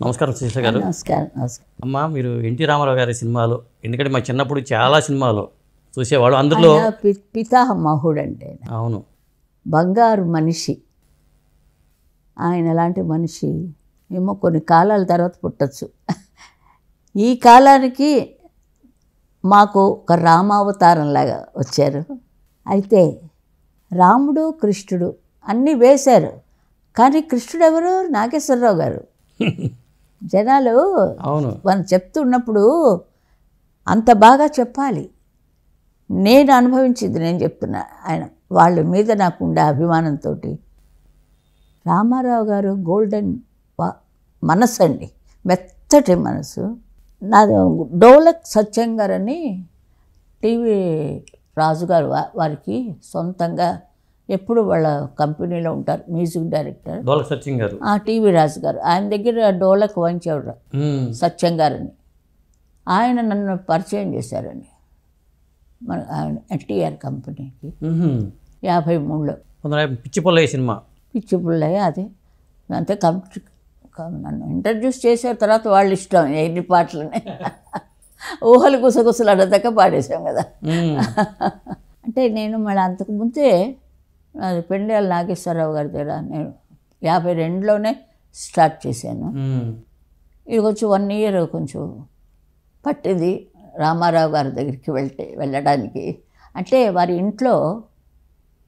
నమస్కారం సుశీల గారు. నమస్కారం. అమ్మ, మీరు ఎన్టీ రామారావు గారి సినిమాలు, ఎందుకంటే మా చిన్నప్పుడు చాలా సినిమాలు చూసేవాడు. అందులో పితామహుడు అంటే అవును, బంగారు మనిషి. ఆయన అలాంటి మనిషి ఏమో కొన్ని కాలాల తర్వాత పుట్టచ్చు. ఈ కాలానికి మాకు ఒక రామావతారంలాగా వచ్చారు. అయితే రాముడు కృష్ణుడు అన్నీ వేశారు, కానీ కృష్ణుడు ఎవరు? నాగేశ్వరరావు గారు. జనాలు అవును, మనం చెప్తున్నప్పుడు అంత బాగా చెప్పాలి. నేను అనుభవించింది నేను చెప్తున్నా. ఆయన వాళ్ళ మీద నాకు ఉండే అభిమానంతో రామారావు గారు గోల్డెన్ మనసు అండి, మెత్తటి మనసు. నాది డోలక్ సత్యం గారు అని టీవీ రాజుగారు వారికి సొంతంగా ఎప్పుడు వాళ్ళ కంపెనీలో ఉంటారు, మ్యూజిక్ డైరెక్టర్ డోలక్ సత్యం గారు. టీవీ రాజు గారు ఆయన దగ్గర డోలక్ వాయించేవాడు సత్యం గారని. ఆయన నన్ను పరిచయం చేశారండి మన ఆయన ఎన్టీఆర్ కంపెనీకి 53లో. పిచ్చి పొల్లయ్య సినిమా. పిచ్చి పుల్లయ్య అదే అంతే నన్ను ఇంట్రడ్యూస్ చేసిన తర్వాత వాళ్ళు ఇష్టం ఎన్ని పాటలని ఊహలు గుసగుసలు అడదాకా పాడేశాం కదా. అంటే నేను మళ్ళీ అంతకుముందే అది పెండ్యాల నాగేశ్వరరావు గారి దగ్గర నేను 52లోనే స్టార్ట్ చేశాను. ఇది కొంచెం 1 year కొంచెం పట్టింది రామారావు గారి దగ్గరికి వెళ్ళడానికి. అంటే వారి ఇంట్లో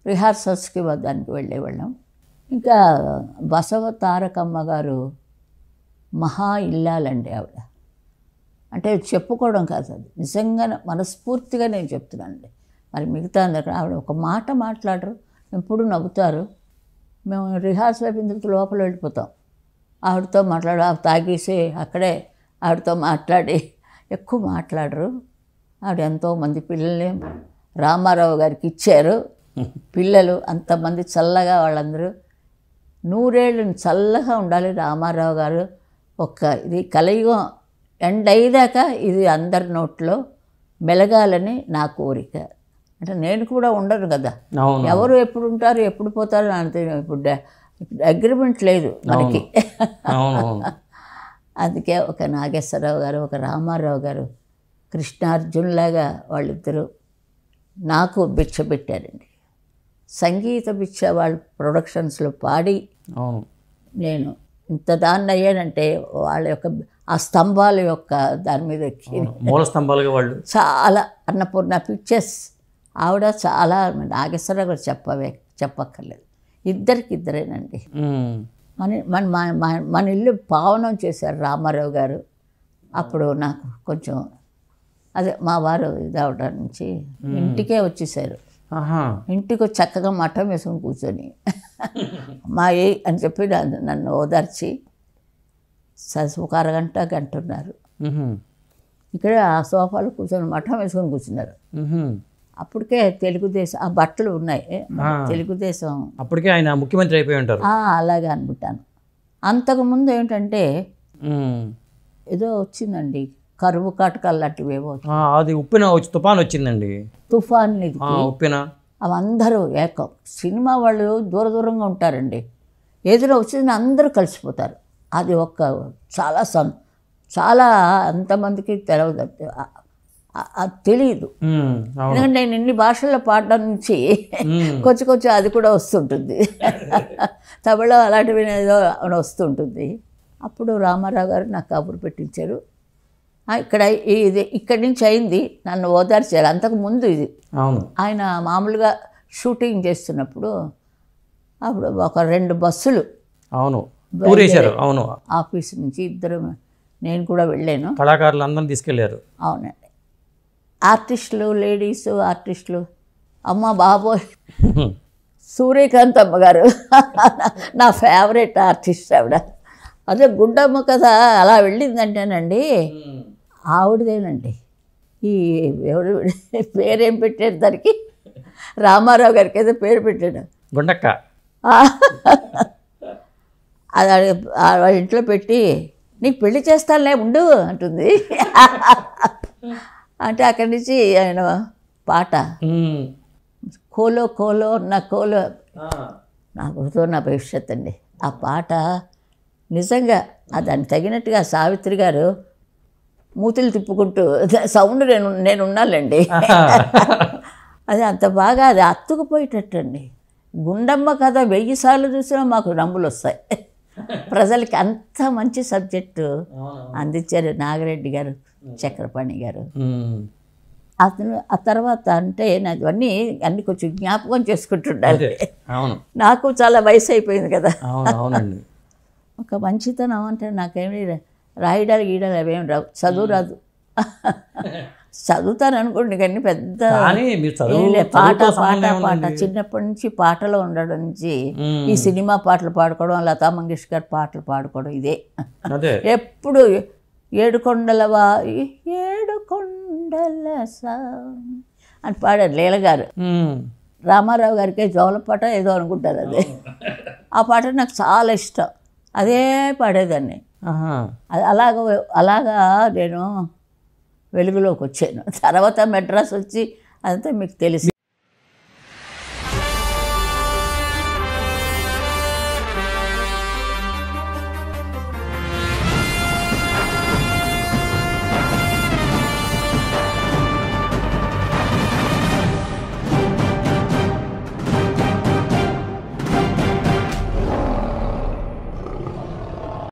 రిహార్సల్స్కి దానికి వెళ్ళేవాళ్ళం. ఇంకా బసవ తారకమ్మ గారు మహా ఇల్లాలండి ఆవిడ. అంటే చెప్పుకోవడం కాదు, అది నిజంగా మనస్ఫూర్తిగా నేను చెప్తున్నానండి. మరి మిగతా అందరికీ ఆవిడ ఒక మాట మాట్లాడరు, ఎప్పుడు నవ్వుతారు. మేము రిహార్సల్ అయిపోయిన లోపల వెళ్ళిపోతాం, ఆవిడతో తాగేసి అక్కడే ఆవిడతో మాట్లాడి ఎక్కువ మాట్లాడరు. ఆవిడ ఎంతోమంది పిల్లల్ని రామారావు గారికి ఇచ్చారు. పిల్లలు అంతమంది చల్లగా వాళ్ళందరూ 100 ఏళ్ళు చల్లగా ఉండాలి రామారావు గారు. ఇది కలియుగం ఎండ్ అయ్యేదాకా ఇది అందరి నోట్లో మెలగాలని నా కోరిక. అంటే నేను కూడా ఉండను కదా, ఎవరు ఎప్పుడు ఉంటారు ఎప్పుడు పోతారు అంతే. ఇప్పుడు అగ్రిమెంట్ లేదు మనకి. అందుకే ఒక నాగేశ్వరరావు గారు, ఒక రామారావు గారు, కృష్ణార్జున్లాగా వాళ్ళిద్దరూ నాకు భిక్ష పెట్టారండి. సంగీత భిక్ష వాళ్ళ ప్రొడక్షన్స్లో పాడి నేను ఇంత దాన్ని అయ్యానంటే వాళ్ళ యొక్క ఆ స్తంభాల యొక్క దాని మీద ఎక్కి మూల స్తంభాలుగా వాళ్ళు చాలా అన్నపూర్ణ పిక్చర్స్ ఆవిడ చాలా నాగేశ్వరరావు గారు చెప్పక్కర్లేదు. ఇద్దరేనండి. మన ఇల్లు పావనం చేశారు రామారావు గారు. అప్పుడు నాకు కొంచెం అదే మా వారు ఇదవడం నుంచి ఇంటికే వచ్చేసారు. ఇంటికి చక్కగా మఠం వేసుకొని కూర్చొని మా అని చెప్పి నన్ను ఓదార్చి ఒక అరగంట గంటున్నారు. ఇక్కడ ఆ సోఫాలో కూర్చొని మఠం వేసుకొని కూర్చున్నారు. అప్పటికే తెలుగుదేశం ఆ బట్టలు ఉన్నాయి, తెలుగుదేశం అప్పటికే ఆయన ముఖ్యమంత్రి అయిపోయి ఉంటారు. అలాగే అనుకుంటాను. అంతకుముందు ఏంటంటే ఏదో వచ్చిందండి, కరువు కాటకాలు లాంటివేవో. అది ఉప్పిన తుఫాన్ వచ్చిందండి. తుఫాన్ ఉప్పిన అవి అందరూ ఏకం. సినిమా వాళ్ళు దూరంగా ఉంటారండి, ఏదైనా వచ్చింది అందరూ కలిసిపోతారు. అది ఒక చాలా అంతమందికి తెలియదు. ఎందుకంటే నేను ఇన్ని భాషల్లో పాడడం నుంచి కొంచెం అది కూడా వస్తుంటుంది. తమిళ అలాంటివి ఏదో వస్తుంటుంది. అప్పుడు రామారావు గారు నాకు కబురు పెట్టించారు. ఇక్కడి నుంచి అయింది, నన్ను ఓదార్చారు. అంతకుముందు ఇది ఆయన మామూలుగా షూటింగ్ చేస్తున్నప్పుడు అప్పుడు ఒక 2 బస్సులు ఆఫీస్ నుంచి ఇద్దరు నేను కూడా వెళ్ళాను. కళాకారులు అందరం తీసుకెళ్ళారు. అవునండి. ఆర్టిస్టులు, లేడీస్ ఆర్టిస్టులు, అమ్మ బాబోయ్ సూర్యకాంత్ అమ్మగారు నా ఫేవరెట్ ఆర్టిస్ట్ ఆవిడ. అదే గుడ్డమ్మ కథ అలా వెళ్ళిందంటేనండి ఆవిడదేనండి. ఈ ఎవరు పేరేం పెట్టారు దానికి, రామారావు గారికి ఏదో పేరు పెట్టాడు, గుండక్క. అది వాళ్ళ ఇంట్లో పెట్టి నీకు పెళ్లి చేస్తానులే ఉండు అంటుంది. అంటే అక్కడి నుంచి ఆయన పాట కోలో కోలో నా కోలో నా భవిష్యత్ అండి. ఆ పాట నిజంగా దానికి తగినట్టుగా సావిత్రి గారు మూతులు తిప్పుకుంటూ సౌండ్ నేను ఉన్నాలండి. అది అంత బాగా అది అత్తుకుపోయేటట్టండి. గుండమ్మ కథ 1000 సార్లు చూసినా మాకు నమ్ములు వస్తాయి. ప్రజలకి అంత మంచి సబ్జెక్టు అందించారు నాగిరెడ్డి గారు, చక్రపాణి గారు. అతను ఆ తర్వాత అంటే నాకు అన్నీ కొంచెం జ్ఞాపకం చేసుకుంటుండాలి. నాకు చాలా వయసు అయిపోయింది కదా. ఒక మంచితనం అంటే నాకేమి రాయడాలు గీయడాలు అవేమి రావు, చదువు రాదు. చదువుతాను అనుకోండి కానీ పెద్ద పాట చిన్నప్పటి నుంచి పాటలో ఉండడం నుంచి ఈ సినిమా పాటలు పాడుకోవడం, లతా మంగేష్కర్ పాటలు పాడుకోవడం ఇదే. ఎప్పుడు ఏడుకొండల అని పాడారు లీల గారు. రామారావు గారికి జోలపాట ఏదో అనుకుంటారు అదే. ఆ పాట నాకు చాలా ఇష్టం, అదే పాడేదాన్ని. అలాగా నేను వెలుగులోకి వచ్చాను. తర్వాత మెడ్రాస్ వచ్చి అదంతా మీకు తెలుసు.